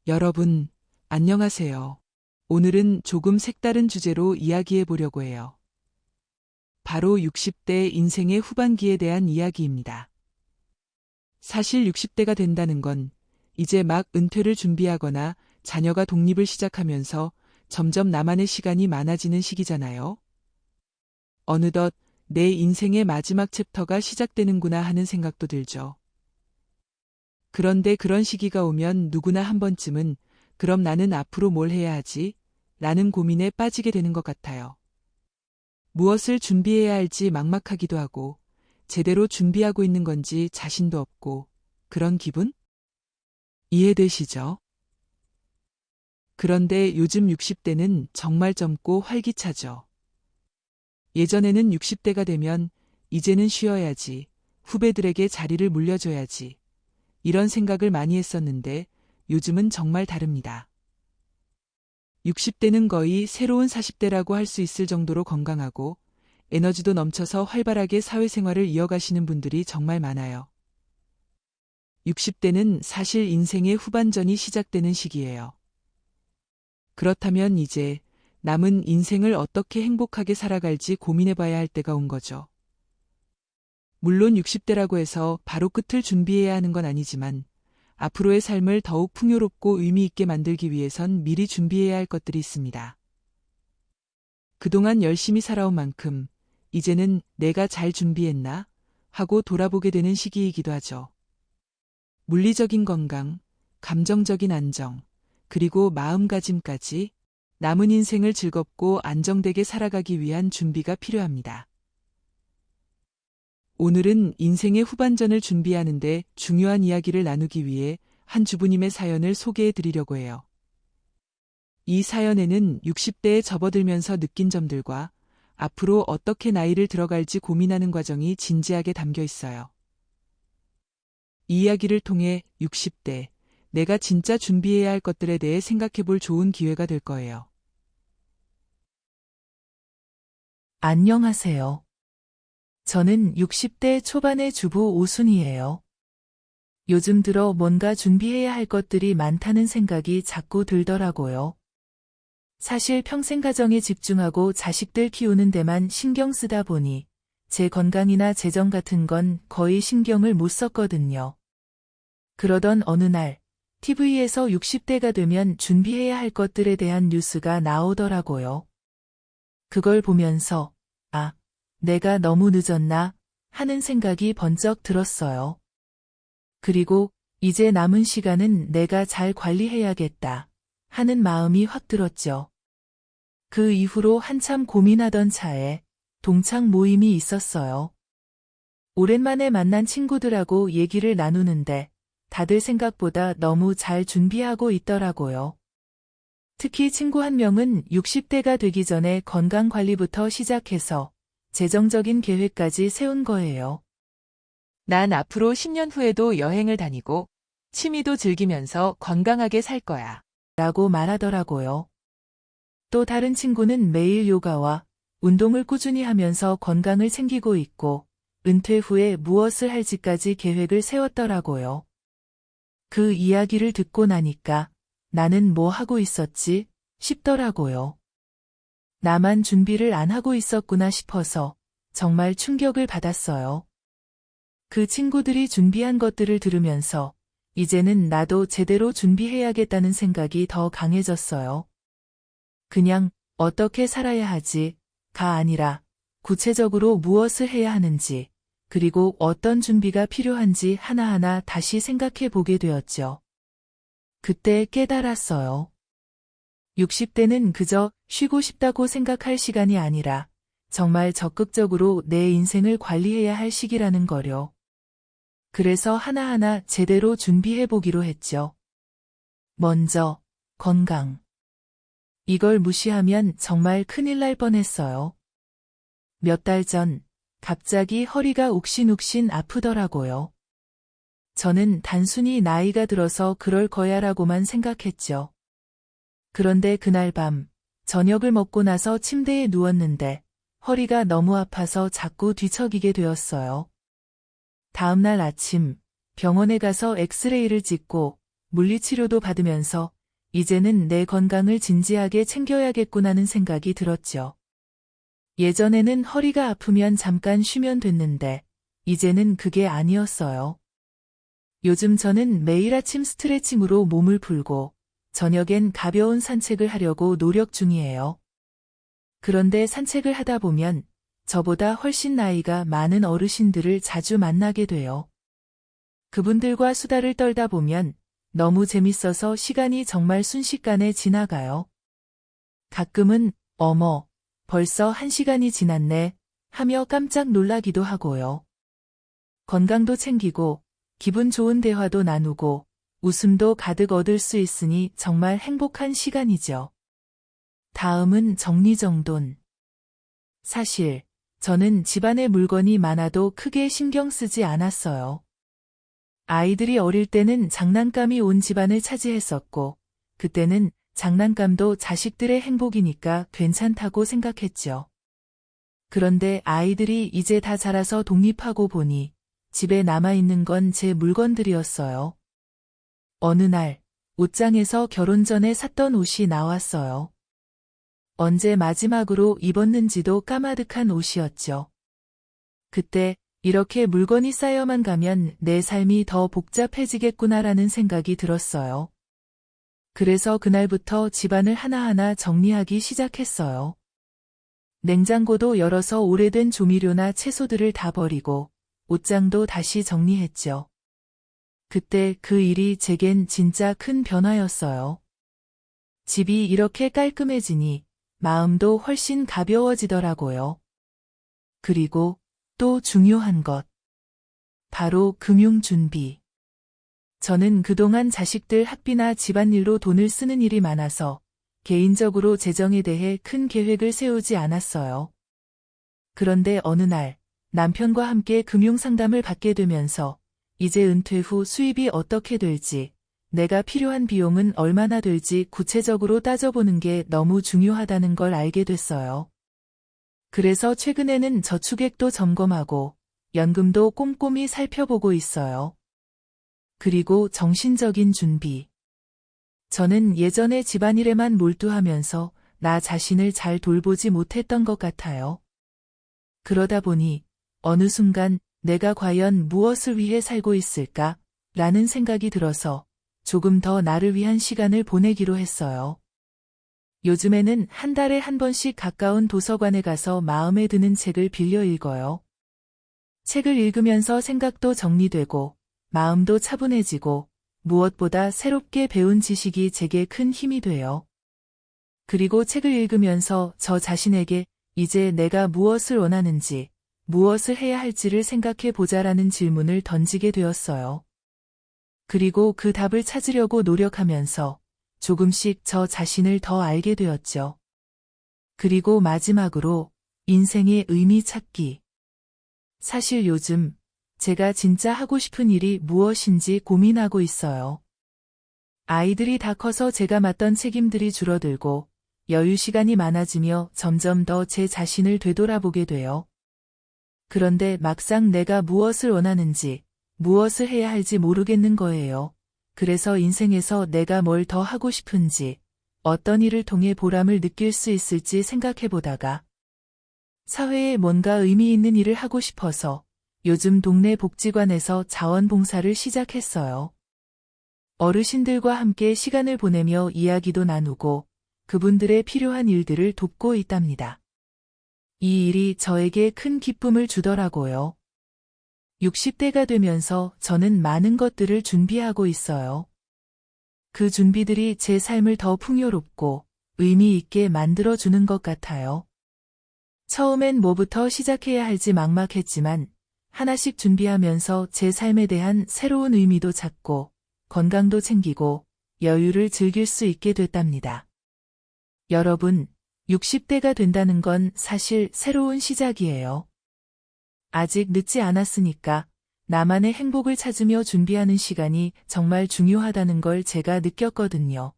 여러분, 안녕하세요. 오늘은 조금 색다른 주제로 이야기해 보려고 해요. 바로 60대 인생의 후반기에 대한 이야기입니다. 사실 60대가 된다는 건 이제 막 은퇴를 준비하거나 자녀가 독립을 시작하면서 점점 나만의 시간이 많아지는 시기잖아요. 어느덧 내 인생의 마지막 챕터가 시작되는구나 하는 생각도 들죠. 그런데 그런 시기가 오면 누구나 한 번쯤은 그럼 나는 앞으로 뭘 해야 하지? 라는 고민에 빠지게 되는 것 같아요. 무엇을 준비해야 할지 막막하기도 하고 제대로 준비하고 있는 건지 자신도 없고 그런 기분? 이해되시죠? 그런데 요즘 60대는 정말 젊고 활기차죠. 예전에는 60대가 되면 이제는 쉬어야지, 후배들에게 자리를 물려줘야지, 이런 생각을 많이 했었는데 요즘은 정말 다릅니다. 60대는 거의 새로운 40대라고 할 수 있을 정도로 건강하고 에너지도 넘쳐서 활발하게 사회생활을 이어가시는 분들이 정말 많아요. 60대는 사실 인생의 후반전이 시작되는 시기예요. 그렇다면 이제 남은 인생을 어떻게 행복하게 살아갈지 고민해봐야 할 때가 온 거죠. 물론 60대라고 해서 바로 끝을 준비해야 하는 건 아니지만 앞으로의 삶을 더욱 풍요롭고 의미 있게 만들기 위해선 미리 준비해야 할 것들이 있습니다. 그동안 열심히 살아온 만큼 이제는 내가 잘 준비했나? 하고 돌아보게 되는 시기이기도 하죠. 물리적인 건강, 감정적인 안정, 그리고 마음가짐까지 남은 인생을 즐겁고 안정되게 살아가기 위한 준비가 필요합니다. 오늘은 인생의 후반전을 준비하는데 중요한 이야기를 나누기 위해 한 주부님의 사연을 소개해 드리려고 해요. 이 사연에는 60대에 접어들면서 느낀 점들과 앞으로 어떻게 나이를 들어갈지 고민하는 과정이 진지하게 담겨 있어요. 이 이야기를 통해 60대, 내가 진짜 준비해야 할 것들에 대해 생각해 볼 좋은 기회가 될 거예요. 안녕하세요. 저는 60대 초반의 주부 오순이에요. 요즘 들어 뭔가 준비해야 할 것들이 많다는 생각이 자꾸 들더라고요. 사실 평생 가정에 집중하고 자식들 키우는 데만 신경 쓰다 보니 제 건강이나 재정 같은 건 거의 신경을 못 썼거든요. 그러던 어느 날 TV에서 60대가 되면 준비해야 할 것들에 대한 뉴스가 나오더라고요. 그걸 보면서 내가 너무 늦었나 하는 생각이 번쩍 들었어요. 그리고 이제 남은 시간은 내가 잘 관리해야겠다 하는 마음이 확 들었죠. 그 이후로 한참 고민하던 차에 동창 모임이 있었어요. 오랜만에 만난 친구들하고 얘기를 나누는데 다들 생각보다 너무 잘 준비하고 있더라고요. 특히 친구 한 명은 60대가 되기 전에 건강관리부터 시작해서 재정적인 계획까지 세운 거예요. 난 앞으로 10년 후에도 여행을 다니고 취미도 즐기면서 건강하게 살 거야. 라고 말하더라고요. 또 다른 친구는 매일 요가와 운동을 꾸준히 하면서 건강을 챙기고 있고 은퇴 후에 무엇을 할지까지 계획을 세웠더라고요. 그 이야기를 듣고 나니까 나는 뭐 하고 있었지? 싶더라고요. 나만 준비를 안 하고 있었구나 싶어서 정말 충격을 받았어요. 그 친구들이 준비한 것들을 들으면서 이제는 나도 제대로 준비해야겠다는 생각이 더 강해졌어요. 그냥 어떻게 살아야 하지가 아니라 구체적으로 무엇을 해야 하는지 그리고 어떤 준비가 필요한지 하나하나 다시 생각해 보게 되었죠. 그때 깨달았어요. 60대는 그저 쉬고 싶다고 생각할 시간이 아니라 정말 적극적으로 내 인생을 관리해야 할 시기라는 거요. 그래서 하나하나 제대로 준비해 보기로 했죠. 먼저, 건강. 이걸 무시하면 정말 큰일 날 뻔했어요. 몇 달 전, 갑자기 허리가 욱신욱신 아프더라고요. 저는 단순히 나이가 들어서 그럴 거야라고만 생각했죠. 그런데 그날 밤, 저녁을 먹고 나서 침대에 누웠는데 허리가 너무 아파서 자꾸 뒤척이게 되었어요. 다음날 아침 병원에 가서 엑스레이를 찍고 물리치료도 받으면서 이제는 내 건강을 진지하게 챙겨야겠구나는 생각이 들었죠. 예전에는 허리가 아프면 잠깐 쉬면 됐는데, 이제는 그게 아니었어요. 요즘 저는 매일 아침 스트레칭으로 몸을 풀고, 저녁엔 가벼운 산책을 하려고 노력 중이에요. 그런데 산책을 하다 보면 저보다 훨씬 나이가 많은 어르신들을 자주 만나게 돼요. 그분들과 수다를 떨다 보면 너무 재밌어서 시간이 정말 순식간에 지나가요. 가끔은 어머, 벌써 1시간이 지났네 하며 깜짝 놀라기도 하고요. 건강도 챙기고 기분 좋은 대화도 나누고 웃음도 가득 얻을 수 있으니 정말 행복한 시간이죠. 다음은 정리정돈. 사실 저는 집안에 물건이 많아도 크게 신경 쓰지 않았어요. 아이들이 어릴 때는 장난감이 온 집안을 차지했었고, 그때는 장난감도 자식들의 행복이니까 괜찮다고 생각했죠. 그런데 아이들이 이제 다 자라서 독립하고 보니 집에 남아있는 건 제 물건들이었어요. 어느 날 옷장에서 결혼 전에 샀던 옷이 나왔어요. 언제 마지막으로 입었는지도 까마득한 옷이었죠. 그때 이렇게 물건이 쌓여만 가면 내 삶이 더 복잡해지겠구나라는 생각이 들었어요. 그래서 그날부터 집안을 하나하나 정리하기 시작했어요. 냉장고도 열어서 오래된 조미료나 채소들을 다 버리고 옷장도 다시 정리했죠. 그때 그 일이 제겐 진짜 큰 변화였어요. 집이 이렇게 깔끔해지니 마음도 훨씬 가벼워지더라고요. 그리고 또 중요한 것. 바로 금융 준비. 저는 그동안 자식들 학비나 집안일로 돈을 쓰는 일이 많아서 개인적으로 재정에 대해 큰 계획을 세우지 않았어요. 그런데 어느 날 남편과 함께 금융 상담을 받게 되면서 이제 은퇴 후 수입이 어떻게 될지, 내가 필요한 비용은 얼마나 될지 구체적으로 따져보는 게 너무 중요하다는 걸 알게 됐어요. 그래서 최근에는 저축액도 점검하고 연금도 꼼꼼히 살펴보고 있어요. 그리고 정신적인 준비. 저는 예전에 집안일에만 몰두하면서 나 자신을 잘 돌보지 못했던 것 같아요. 그러다 보니 어느 순간 내가 과연 무엇을 위해 살고 있을까? 라는 생각이 들어서 조금 더 나를 위한 시간을 보내기로 했어요. 요즘에는 한 달에 한 번씩 가까운 도서관에 가서 마음에 드는 책을 빌려 읽어요. 책을 읽으면서 생각도 정리되고 마음도 차분해지고 무엇보다 새롭게 배운 지식이 제게 큰 힘이 돼요. 그리고 책을 읽으면서 저 자신에게 이제 내가 무엇을 원하는지, 무엇을 해야 할지를 생각해 보자라는 질문을 던지게 되었어요. 그리고 그 답을 찾으려고 노력하면서 조금씩 저 자신을 더 알게 되었죠. 그리고 마지막으로 인생의 의미 찾기. 사실 요즘 제가 진짜 하고 싶은 일이 무엇인지 고민하고 있어요. 아이들이 다 커서 제가 맡던 책임들이 줄어들고 여유 시간이 많아지며 점점 더 제 자신을 되돌아보게 돼요. 그런데 막상 내가 무엇을 원하는지, 무엇을 해야 할지 모르겠는 거예요. 그래서 인생에서 내가 뭘 더 하고 싶은지, 어떤 일을 통해 보람을 느낄 수 있을지 생각해 보다가 사회에 뭔가 의미 있는 일을 하고 싶어서 요즘 동네 복지관에서 자원봉사를 시작했어요. 어르신들과 함께 시간을 보내며 이야기도 나누고 그분들의 필요한 일들을 돕고 있답니다. 이 일이 저에게 큰 기쁨을 주더라고요. 60대가 되면서 저는 많은 것들을 준비하고 있어요. 그 준비들이 제 삶을 더 풍요롭고 의미 있게 만들어주는 것 같아요. 처음엔 뭐부터 시작해야 할지 막막했지만 하나씩 준비하면서 제 삶에 대한 새로운 의미도 찾고 건강도 챙기고 여유를 즐길 수 있게 됐답니다. 여러분, 60대가 된다는 건 사실 새로운 시작이에요. 아직 늦지 않았으니까 나만의 행복을 찾으며 준비하는 시간이 정말 중요하다는 걸 제가 느꼈거든요.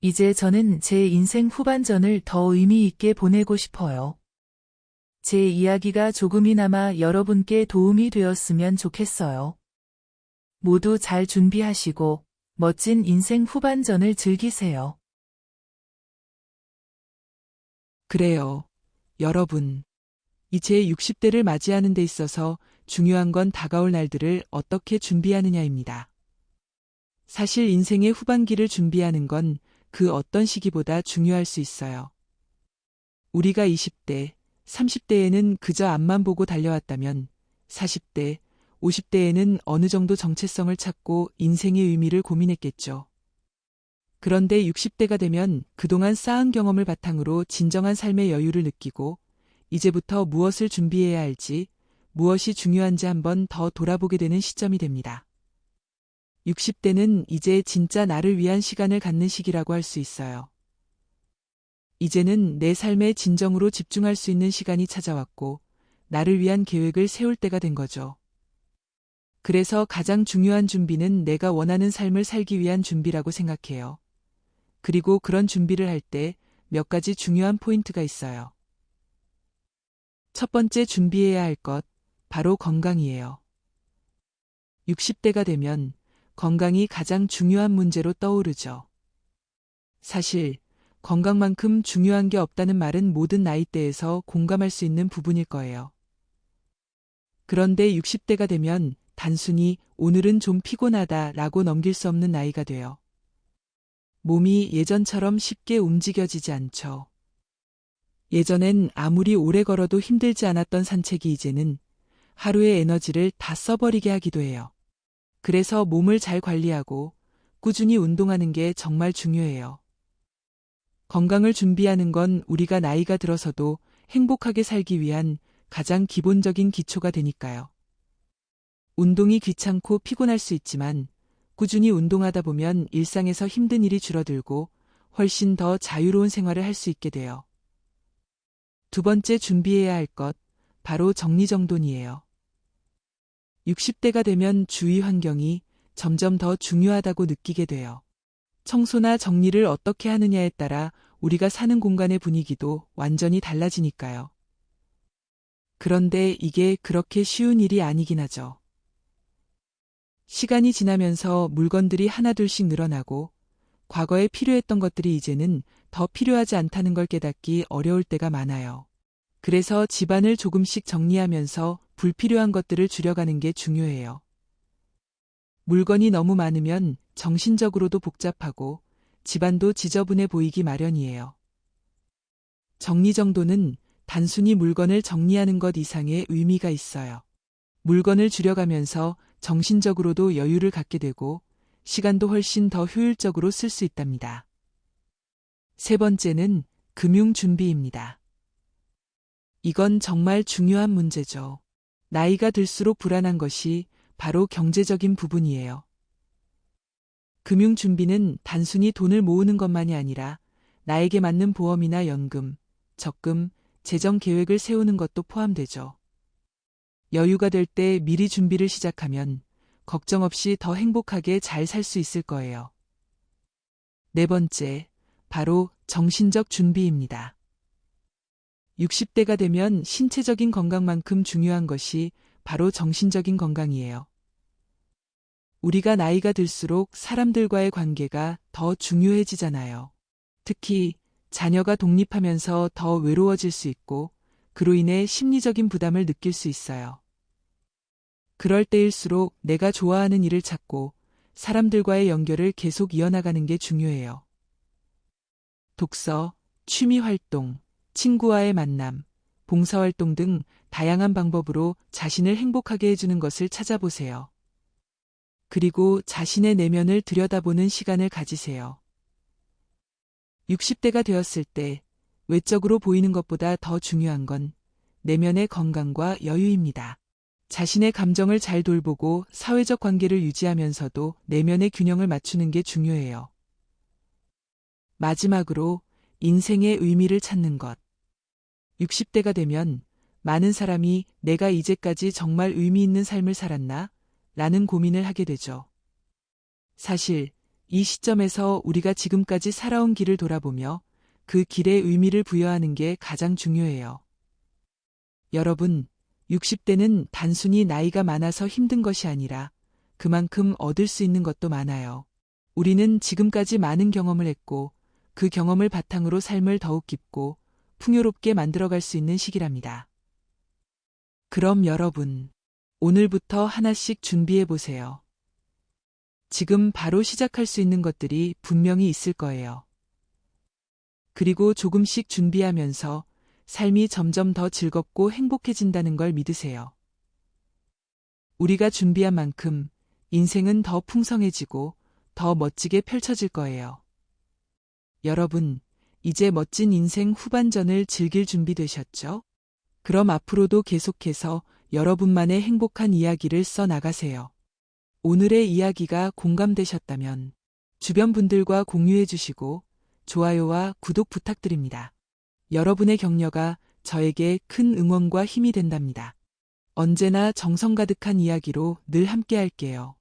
이제 저는 제 인생 후반전을 더 의미 있게 보내고 싶어요. 제 이야기가 조금이나마 여러분께 도움이 되었으면 좋겠어요. 모두 잘 준비하시고 멋진 인생 후반전을 즐기세요. 그래요. 여러분. 이제 60대를 맞이하는 데 있어서 중요한 건 다가올 날들을 어떻게 준비하느냐입니다. 사실 인생의 후반기를 준비하는 건 그 어떤 시기보다 중요할 수 있어요. 우리가 20대, 30대에는 그저 앞만 보고 달려왔다면 40대, 50대에는 어느 정도 정체성을 찾고 인생의 의미를 고민했겠죠. 그런데 60대가 되면 그동안 쌓은 경험을 바탕으로 진정한 삶의 여유를 느끼고 이제부터 무엇을 준비해야 할지, 무엇이 중요한지 한번 더 돌아보게 되는 시점이 됩니다. 60대는 이제 진짜 나를 위한 시간을 갖는 시기라고 할 수 있어요. 이제는 내 삶에 진정으로 집중할 수 있는 시간이 찾아왔고, 나를 위한 계획을 세울 때가 된 거죠. 그래서 가장 중요한 준비는 내가 원하는 삶을 살기 위한 준비라고 생각해요. 그리고 그런 준비를 할 때 몇 가지 중요한 포인트가 있어요. 첫 번째 준비해야 할 것, 바로 건강이에요. 60대가 되면 건강이 가장 중요한 문제로 떠오르죠. 사실 건강만큼 중요한 게 없다는 말은 모든 나이대에서 공감할 수 있는 부분일 거예요. 그런데 60대가 되면 단순히 오늘은 좀 피곤하다라고 넘길 수 없는 나이가 돼요. 몸이 예전처럼 쉽게 움직여지지 않죠. 예전엔 아무리 오래 걸어도 힘들지 않았던 산책이 이제는 하루의 에너지를 다 써버리게 하기도 해요. 그래서 몸을 잘 관리하고 꾸준히 운동하는 게 정말 중요해요. 건강을 준비하는 건 우리가 나이가 들어서도 행복하게 살기 위한 가장 기본적인 기초가 되니까요. 운동이 귀찮고 피곤할 수 있지만 꾸준히 운동하다 보면 일상에서 힘든 일이 줄어들고 훨씬 더 자유로운 생활을 할 수 있게 돼요. 두 번째 준비해야 할 것, 바로 정리정돈이에요. 60대가 되면 주위 환경이 점점 더 중요하다고 느끼게 돼요. 청소나 정리를 어떻게 하느냐에 따라 우리가 사는 공간의 분위기도 완전히 달라지니까요. 그런데 이게 그렇게 쉬운 일이 아니긴 하죠. 시간이 지나면서 물건들이 하나둘씩 늘어나고 과거에 필요했던 것들이 이제는 더 필요하지 않다는 걸 깨닫기 어려울 때가 많아요. 그래서 집안을 조금씩 정리하면서 불필요한 것들을 줄여가는 게 중요해요. 물건이 너무 많으면 정신적으로도 복잡하고 집안도 지저분해 보이기 마련이에요. 정리정돈은 단순히 물건을 정리하는 것 이상의 의미가 있어요. 물건을 줄여가면서 정신적으로도 여유를 갖게 되고 시간도 훨씬 더 효율적으로 쓸 수 있답니다. 세 번째는 금융 준비입니다. 이건 정말 중요한 문제죠. 나이가 들수록 불안한 것이 바로 경제적인 부분이에요. 금융 준비는 단순히 돈을 모으는 것만이 아니라 나에게 맞는 보험이나 연금, 적금, 재정 계획을 세우는 것도 포함되죠. 여유가 될 때 미리 준비를 시작하면 걱정 없이 더 행복하게 잘 살 수 있을 거예요. 네 번째, 바로 정신적 준비입니다. 60대가 되면 신체적인 건강만큼 중요한 것이 바로 정신적인 건강이에요. 우리가 나이가 들수록 사람들과의 관계가 더 중요해지잖아요. 특히 자녀가 독립하면서 더 외로워질 수 있고 그로 인해 심리적인 부담을 느낄 수 있어요. 그럴 때일수록 내가 좋아하는 일을 찾고 사람들과의 연결을 계속 이어나가는 게 중요해요. 독서, 취미 활동, 친구와의 만남, 봉사활동 등 다양한 방법으로 자신을 행복하게 해주는 것을 찾아보세요. 그리고 자신의 내면을 들여다보는 시간을 가지세요. 60대가 되었을 때 외적으로 보이는 것보다 더 중요한 건 내면의 건강과 여유입니다. 자신의 감정을 잘 돌보고 사회적 관계를 유지하면서도 내면의 균형을 맞추는 게 중요해요. 마지막으로 인생의 의미를 찾는 것. 60대가 되면 많은 사람이 내가 이제까지 정말 의미 있는 삶을 살았나? 라는 고민을 하게 되죠. 사실 이 시점에서 우리가 지금까지 살아온 길을 돌아보며 그 길에 의미를 부여하는 게 가장 중요해요. 여러분, 60대는 단순히 나이가 많아서 힘든 것이 아니라 그만큼 얻을 수 있는 것도 많아요. 우리는 지금까지 많은 경험을 했고 그 경험을 바탕으로 삶을 더욱 깊고 풍요롭게 만들어갈 수 있는 시기랍니다. 그럼 여러분, 오늘부터 하나씩 준비해 보세요. 지금 바로 시작할 수 있는 것들이 분명히 있을 거예요. 그리고 조금씩 준비하면서 삶이 점점 더 즐겁고 행복해진다는 걸 믿으세요. 우리가 준비한 만큼 인생은 더 풍성해지고 더 멋지게 펼쳐질 거예요. 여러분, 이제 멋진 인생 후반전을 즐길 준비 되셨죠? 그럼 앞으로도 계속해서 여러분만의 행복한 이야기를 써 나가세요. 오늘의 이야기가 공감되셨다면 주변 분들과 공유해 주시고 좋아요와 구독 부탁드립니다. 여러분의 격려가 저에게 큰 응원과 힘이 된답니다. 언제나 정성 가득한 이야기로 늘 함께 할게요.